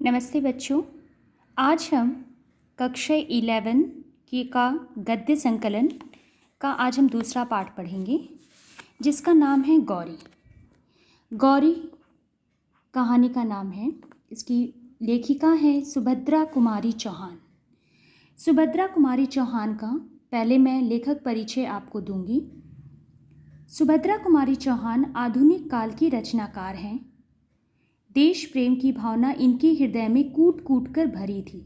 नमस्ते बच्चों। आज हम कक्षा 11 का गद्य संकलन का आज हम दूसरा पाठ पढ़ेंगे, जिसका नाम है गौरी। गौरी कहानी का नाम है। इसकी लेखिका है सुभद्रा कुमारी चौहान। सुभद्रा कुमारी चौहान का पहले मैं लेखक परिचय आपको दूंगी। सुभद्रा कुमारी चौहान आधुनिक काल की रचनाकार हैं। देश प्रेम की भावना इनके हृदय में कूट कूट कर भरी थी।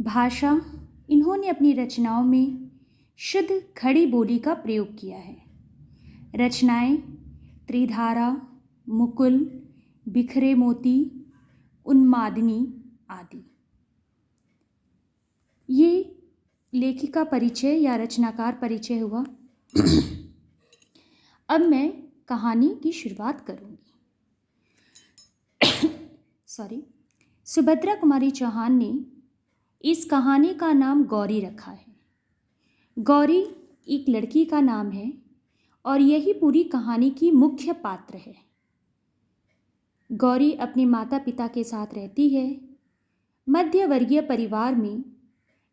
भाषा, इन्होंने अपनी रचनाओं में शुद्ध खड़ी बोली का प्रयोग किया है। रचनाएं त्रिधारा, मुकुल, बिखरे मोती, उन्मादिनी आदि। ये लेखिका परिचय या रचनाकार परिचय हुआ। अब मैं कहानी की शुरुआत करूंगी। सुभद्रा कुमारी चौहान ने इस कहानी का नाम गौरी रखा है। गौरी एक लड़की का नाम है और यही पूरी कहानी की मुख्य पात्र है। गौरी अपने माता पिता के साथ रहती है। मध्य वर्गीय परिवार में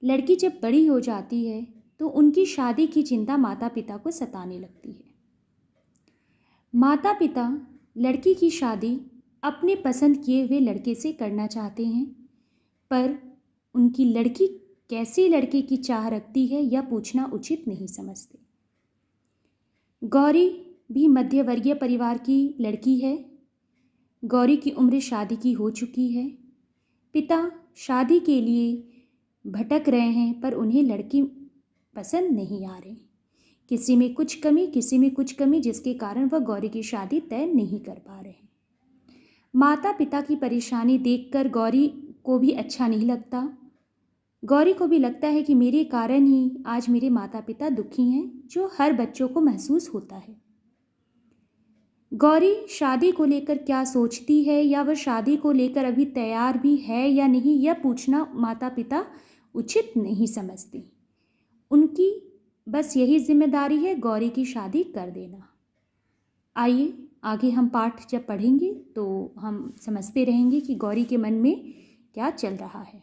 लड़की जब बड़ी हो जाती है तो उनकी शादी की चिंता माता पिता को सताने लगती है। माता पिता लड़की की शादी अपने पसंद किए हुए लड़के से करना चाहते हैं, पर उनकी लड़की कैसे लड़के की चाह रखती है यह पूछना उचित नहीं समझते। गौरी भी मध्य वर्गीय परिवार की लड़की है। गौरी की उम्र शादी की हो चुकी है। पिता शादी के लिए भटक रहे हैं, पर उन्हें लड़की पसंद नहीं आ रही। किसी में कुछ कमी, किसी में कुछ कमी, जिसके कारण वह गौरी की शादी तय नहीं कर पा रहे। माता पिता की परेशानी देखकर गौरी को भी अच्छा नहीं लगता। गौरी को भी लगता है कि मेरे कारण ही आज मेरे माता पिता दुखी हैं, जो हर बच्चों को महसूस होता है। गौरी शादी को लेकर क्या सोचती है या वह शादी को लेकर अभी तैयार भी है या नहीं, यह पूछना माता पिता उचित नहीं समझते। उनकी बस यही जिम्मेदारी है गौरी की शादी कर देना। आइए आगे हम पाठ जब पढ़ेंगे तो हम समझते रहेंगे कि गौरी के मन में क्या चल रहा है।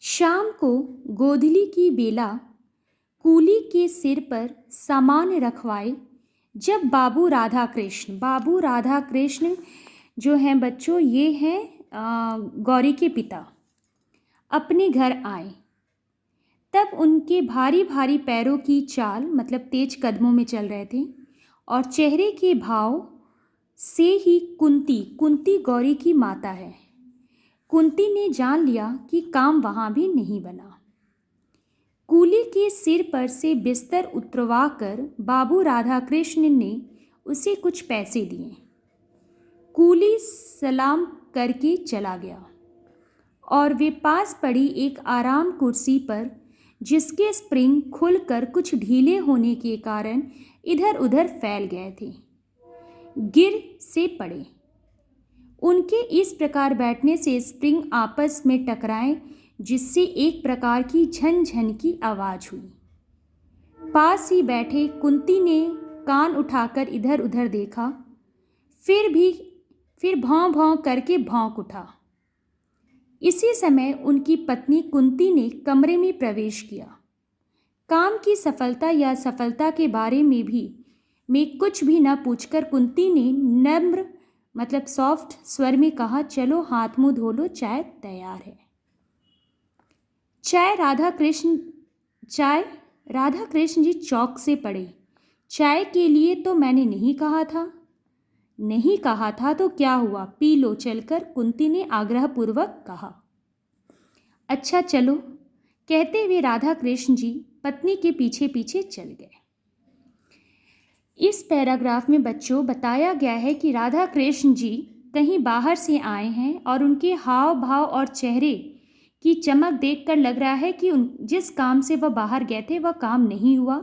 शाम को गोधली की बेला कूली के सिर पर सामान रखवाए जब बाबू राधा कृष्ण जो हैं बच्चों, ये हैं गौरी के पिता, अपने घर आए, तब उनके भारी भारी पैरों की चाल, मतलब तेज कदमों में चल रहे थे, और चेहरे के भाव से ही कुंती गौरी की माता है। कुंती ने जान लिया कि काम वहाँ भी नहीं बना। कूली के सिर पर से बिस्तर उतरवा कर बाबू राधा कृष्ण ने उसे कुछ पैसे दिए। कूली सलाम करके चला गया और वे पास पड़ी एक आराम कुर्सी पर, जिसके स्प्रिंग खुलकर कुछ ढीले होने के कारण इधर उधर फैल गए थे, गिर से पड़े। उनके इस प्रकार बैठने से स्प्रिंग आपस में टकराए, जिससे एक प्रकार की झनझन की आवाज़ हुई। पास ही बैठे कुंती ने कान उठाकर इधर उधर देखा, फिर भौं भौं करके भौंक उठा। इसी समय उनकी पत्नी कुंती ने कमरे में प्रवेश किया। काम की सफलता या असफलता के बारे में कुछ भी न पूछकर कुंती ने नम्र मतलब सॉफ्ट स्वर में कहा, चलो हाथ मुंह धो लो, चाय तैयार है। चाय राधा कृष्ण जी चौक से पड़े। चाय के लिए तो मैंने नहीं कहा था। नहीं कहा था तो क्या हुआ, पी लो चलकर, कुंती ने आग्रहपूर्वक कहा। अच्छा चलो, कहते हुए राधा कृष्ण जी पत्नी के पीछे पीछे चल गए। इस पैराग्राफ में बच्चों बताया गया है कि राधा कृष्ण जी कहीं बाहर से आए हैं और उनके हाव भाव और चेहरे की चमक देखकर लग रहा है कि जिस काम से वह बाहर गए थे वह काम नहीं हुआ,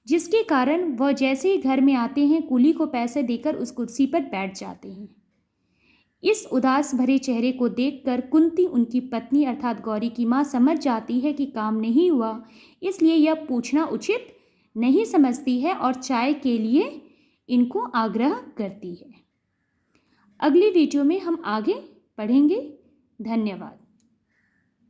जिसके कारण वह जैसे ही घर में आते हैं कूली को पैसे देकर उस कुर्सी पर बैठ जाते हैं। इस उदास भरे चेहरे को देखकर कुंती, उनकी पत्नी अर्थात गौरी की माँ, समझ जाती है कि काम नहीं हुआ, इसलिए यह पूछना उचित नहीं समझती है और चाय के लिए इनको आग्रह करती है। अगली वीडियो में हम आगे पढ़ेंगे। धन्यवाद।